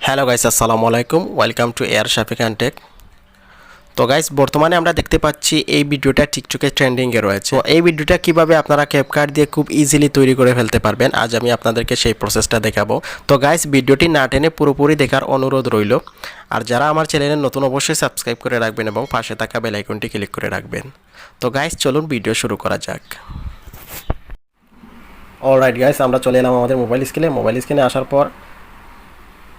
Hello guys, আসসালামু আলাইকুম। Welcome to air Shafi tech. তো গাইস, বর্তমানে আমরা দেখতে পাচ্ছি এই ভিডিওটা টিকটকে ট্রেন্ডিংয়ে রয়েছে। তো এই ভিডিওটা কিভাবে আপনারা ক্যাপকাট দিয়ে খুব ইজিলি তৈরি করে ফেলতে পারবেন, আজ আমি আপনাদেরকে সেই প্রসেসটা দেখাবো। তো গাইস, ভিডিওটি না টেনে পুরোপুরি দেখার অনুরোধ রইল। আর যারা আমার চ্যানেলে নতুন, অবশ্যই সাবস্ক্রাইব করে রাখবেন এবং পাশে থাকা বেল আইকনটি ক্লিক করে রাখবেন। তো গাইস, চলুন ভিডিও শুরু করা যাক। অলরাইট গাইস, আমরা চলে এলাম আমাদের মোবাইল স্ক্রিনে আসার পর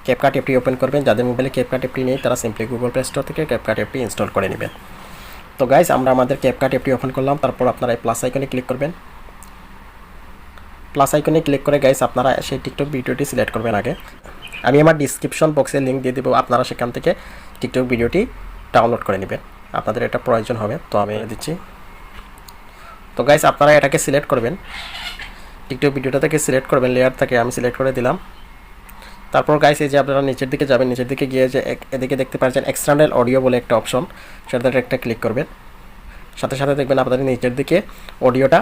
ক্যাপকাট অ্যাপটি ওপেন করবেন। যাদের মোবাইলে ক্যাপকাট অ্যাপটি নেই তারা সিম্পলি গুগল প্লে স্টোর থেকে ক্যাপকাট অ্যাপটি ইনস্টল করে নেবেন। তো গাইস, আমরা আমাদের ক্যাপকাট অ্যাপটি ওপেন করলাম। তারপর আপনারা এই প্লাস আইকনে ক্লিক করবেন। প্লাস আইকনে ক্লিক করে গাইস আপনারা সেই টিকটক ভিডিওটি সিলেক্ট করবেন। আগে আমি আমার ডিসক্রিপশন বক্সে লিঙ্ক দিয়ে দেবো, আপনারা সেখান থেকে টিকটক ভিডিওটি ডাউনলোড করে নেবেন। আপনাদের এটা প্রয়োজন হবে, তো আমি দিচ্ছি। তো গাইস, আপনারা এটাকে সিলেক্ট করবেন, টিকটক ভিডিওটা থেকে সিলেক্ট করবেন, লেয়ার থেকে আমি সিলেক্ট করে দিলাম। তারপর গাইস, এই যে আপনারা নিচের দিকে যাবেন, নিচের দিকে গিয়ে যে এদিকে দেখতে পাচ্ছেন এক্সটার্নাল অডিও বলে একটা অপশন, সেটাতে একটা ক্লিক করবেন। সাথে সাথে দেখবেন আপনাদের নিচের দিকে অডিওটা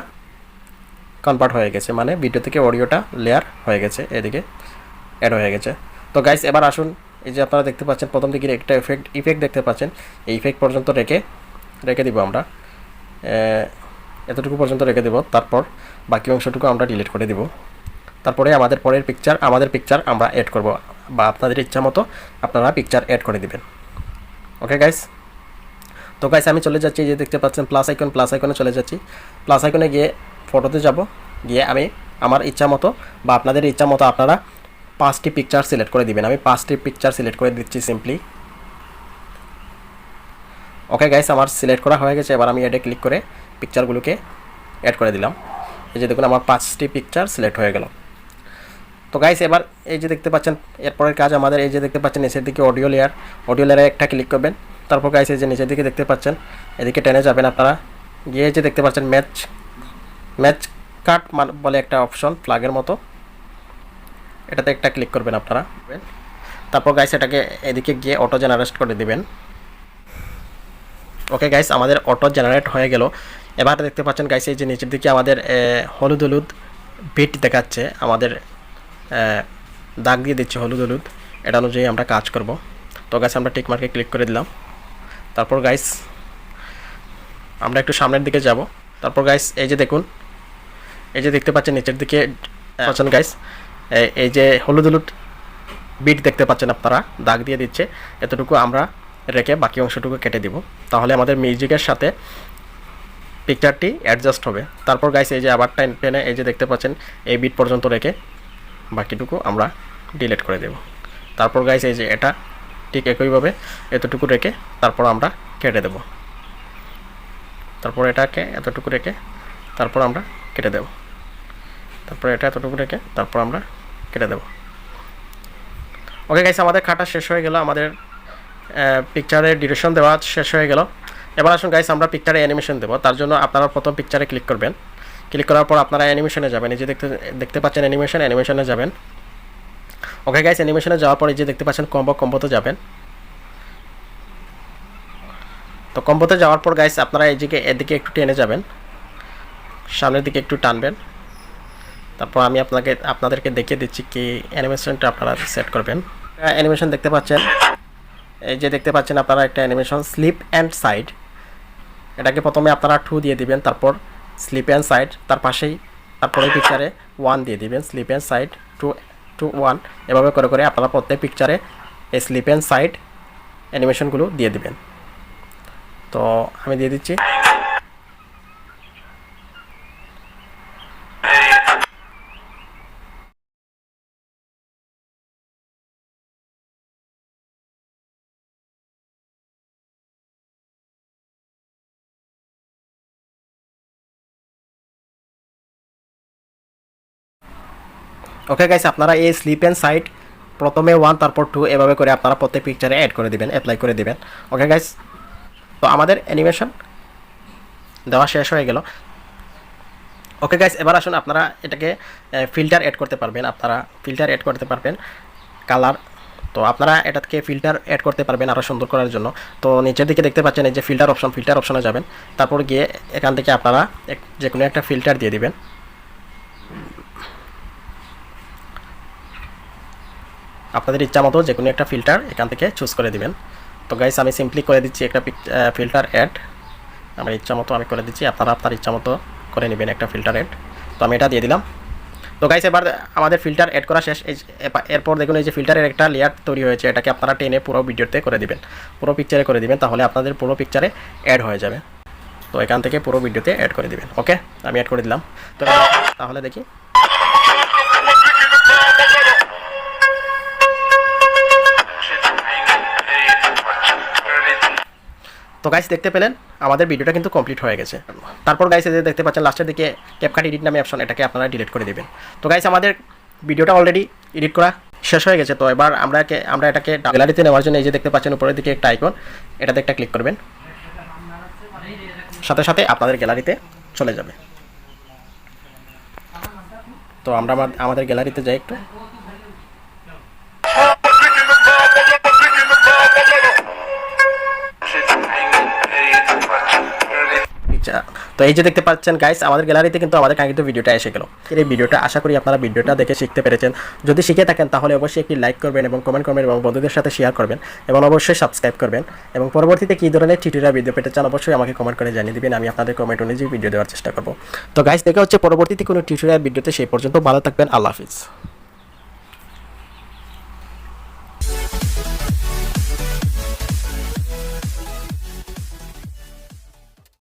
কনভার্ট হয়ে গেছে, মানে ভিডিও থেকে অডিওটা লেয়ার হয়ে গেছে, এদিকে অ্যাড হয়ে গেছে। তো গাইস, এবার আসুন, এই যে আপনারা দেখতে পাচ্ছেন প্রথম দিকে একটা ইফেক্ট দেখতে পাচ্ছেন, এই ইফেক্ট পর্যন্ত রেখে দিব আমরা, এতটুকু পর্যন্ত রেখে দেব। তারপর বাকি অংশটুকু আমরা ডিলিট করে দিব। তারপরে আমাদের পরের পিকচার আমরা অ্যাড করব, বা আপনাদের ইচ্ছা মতো আপনারা পিকচার অ্যাড করে দিবেন। ওকে গাইস, তো গাইস আমি চলে যাচ্ছি, যে দেখতে পাচ্ছেন প্লাস আইকনে চলে যাচ্ছি। প্লাস আইকনে গিয়ে ফটোতে যাব, গিয়ে আমি আমার ইচ্ছা মতো বা আপনাদের ইচ্ছা মতো আপনারা 5টি পিকচার সিলেক্ট করে দিবেন। আমি 5টি পিকচার সিলেক্ট করে দিচ্ছি সিম্পলি। ওকে গাইস, আমার সিলেক্ট করা হয়ে গেছে। এবার আমি অ্যাডে ক্লিক করে পিকচারগুলোকে অ্যাড করে দিলাম। এই যে দেখুন, আমার 5টি পিকচার সিলেক্ট হয়ে গেল। তো গাইস, এবার এই যে দেখতে পাচ্ছেন এরপরের কাজ আমাদের, এই যে দেখতে পাচ্ছেন নিচের দিকে অডিও লেয়ারে একটা ক্লিক করবেন। তারপর গাইস, এই যে নিচের দিকে দেখতে পাচ্ছেন, এদিকে টেনে যাবেন আপনারা, গিয়ে যে দেখতে পাচ্ছেন ম্যাচ কাট বলে একটা অপশন, প্লাগের মতো, এটাতে একটা ক্লিক করবেন আপনারা। তারপর গাইস, এটাকে এদিকে গিয়ে অটো জেনারেট করে দিবেন। ওকে গাইস, আমাদের অটো জেনারেট হয়ে গেল। এবার দেখতে পাচ্ছেন গাইস, এই যে নিচের দিকে আমাদের হলুদ বিট দেখাচ্ছে, আমাদের দাগ দিয়ে দিচ্ছে হলুদ, এটা অনুযায়ী আমরা কাজ করব। তো গাইস, আমরা টিক মার্কে ক্লিক করে দিলাম। তারপর গাইস, আমরা একটু সামনের দিকে যাব। তারপর গাইস, এই যে দেখুন, এই যে দেখতে পাচ্ছেন নিচের দিকে পাচ্ছেন গাইস, এই যে হলুদ বিট দেখতে পাচ্ছেন আপনারা, দাগ দিয়ে দিচ্ছে, এতটুকু আমরা রেখে বাকি অংশটুকু কেটে দিব, তাহলে আমাদের মিউজিকের সাথে পিকচারটি অ্যাডজাস্ট হবে। তারপর গাইস, এই যে আবার টেনে এই যে দেখতে পাচ্ছেন এই বিট পর্যন্ত রেখে বাকিটুকু আমরা ডিলিট করে দেব। তারপর গাইস, এই যে এটা ঠিক একইভাবে এতটুকু রেখে তারপর আমরা কেটে দেব। তারপর এটাকে এতটুকু রেখে তারপর আমরা কেটে দেব। তারপর এটা এতটুকু রেখে তারপর আমরা কেটে দেব। ওকে গাইস, আমাদের কাটা শেষ হয়ে গেল, আমাদের পিকচারের ডিউরেশন দেওয়া শেষ হয়ে গেল। এবার আসুন গাইস, আমরা পিকচারে অ্যানিমেশন দেবো। তার জন্য আপনারা প্রথম পিকচারে ক্লিক করবেন। ক্লিক করার পর আপনারা অ্যানিমেশনে যাবেন, এই যে দেখতে পাচ্ছেন অ্যানিমেশনে যাবেন। ওকে গাইস, অ্যানিমেশনে যাওয়ার পর এই যে দেখতে পাচ্ছেন কম্বোতে যাবেন। তো কম্বোতে যাওয়ার পর গাইস, আপনারা এদিকে একটু টেনে যাবেন, সামনের দিকে একটু টানবেন। তারপর আমি আপনাদেরকে দেখিয়ে দিচ্ছি কি অ্যানিমেশনটা আপনারা সেট করবেন। অ্যানিমেশন দেখতে পাচ্ছেন, এই যে দেখতে পাচ্ছেন আপনারা একটা অ্যানিমেশন স্লিপ অ্যান্ড সাইড, এটাকে প্রথমে আপনারা 2 দিয়ে দিবেন, তারপর স্লিপ অ্যান্ড সাইড, তার পাশেই তারপরে পিকচারে 1 দিয়ে দিবেন, স্লিপ অ্যান্ড সাইড 2 1, এভাবে করে আপনারা প্রত্যেক পিকচারে এই স্লিপ অ্যান্ড সাইড অ্যানিমেশনগুলো দিয়ে দিবেন। তো আমি দিয়ে দিচ্ছি। ওকে গাইস, আপনারা এই স্লিপ অ্যান্ড সাইড প্রথমে 1 তারপর 2 এভাবে করে আপনারা প্রত্যেক পিকচারে অ্যাড করে দিবেন, অ্যাপ্লাই করে দিবেন। ওকে গাইস, তো আমাদের অ্যানিমেশন দেওয়া শেষ হয়ে গেল। ওকে গাইস, এবার আসুন আপনারা এটাকে ফিল্টার অ্যাড করতে পারবেন, কালার। তো আপনারা এটাকে ফিল্টার অ্যাড করতে পারবেন আরও সুন্দর করার জন্য। তো নিচের দিকে দেখতে পাচ্ছেন এই যে ফিল্টার অপশনে যাবেন। তারপর গিয়ে এখান থেকে আপনারা যে কোনো একটা ফিল্টার দিয়ে দিবেন। আপনাদের ইচ্ছা মতো যে কোনো একটা ফিল্টার এখান থেকে চুজ করে দিবেন। তো গাইস আমি সিম্পলি করে দিচ্ছি একটা ফিল্টার অ্যাড, আমার ইচ্ছা মতো আমি করে দিচ্ছি, আপনারা আপনার ইচ্ছা মতো করে নেবেন একটা ফিল্টার অ্যাড। তো আমি এটা দিয়ে দিলাম। তো গাইস এবার আমাদের ফিল্টার অ্যাড করা শেষ। এরপর দেখুন এই যে ফিল্টারের একটা লেয়ার তৈরি হয়েছে, এটাকে আপনারা টেনে পুরো ভিডিওতে করে দিবেন, পুরো পিকচারে করে দিবেন, তাহলে আপনাদের পুরো পিকচারে অ্যাড হয়ে যাবে। তো এখান থেকে পুরো ভিডিওতে অ্যাড করে দিবেন। ওকে, আমি অ্যাড করে দিলাম। তো তাহলে দেখি, তো গাইস দেখতে পেলেন আমাদের ভিডিওটা কিন্তু কমপ্লিট হয়ে গেছে। তারপর গাইস এই যে দেখতে পাচ্ছেন লাস্টের দিকে ক্যাপকাট এডিট নামে অপশন, এটাকে আপনারা ডিলিট করে দিবেন। তো গাইস আমাদের ভিডিওটা অলরেডি এডিট করা শেষ হয়ে গেছে। তো এবার আমরা এটাকে গ্যালারিতে নেওয়ার জন্য এই যে দেখতে পাচ্ছেন উপরের দিকে একটা আইকন, এটাতে একটা ক্লিক করবেন, সাথে সাথে আপনাদের গ্যালারিতে চলে যাবে। তো আমরা আমাদের গ্যালারিতে যাই একটু। তো এই যে দেখতে পাচ্ছেন গাইস আমাদের গ্যালারিতে কিন্তু আমাদের কাঙ্ক্ষিত ভিডিওটা এসে গেল। এই ভিডিওটা আশা করি আপনারা ভিডিওটা দেখে শিখতে পেরেছেন। যদি শিখে থাকেন তাহলে অবশ্যই একটি লাইক করবেন এবং কমেন্ট করবেন এবং বন্ধুদের সাথে শেয়ার করবেন এবং অবশ্যই সাবস্ক্রাইব করবেন এবং পরবর্তীতে কী ধরনের টিউটোরিয়াল ভিডিও পেতে চান অবশ্যই আমাকে কমেন্ট করে জানিয়ে দিবেন, আমি আপনাদের কমেন্ট অনুযায়ী ভিডিও দেওয়ার চেষ্টা করব। তো গাইস দেখা হচ্ছে পরবর্তীতে কোনো টিউটোরিয়াল ভিডিওতে, সেই পর্যন্ত ভালো থাকবেন, আল্লাহ হাফিজ।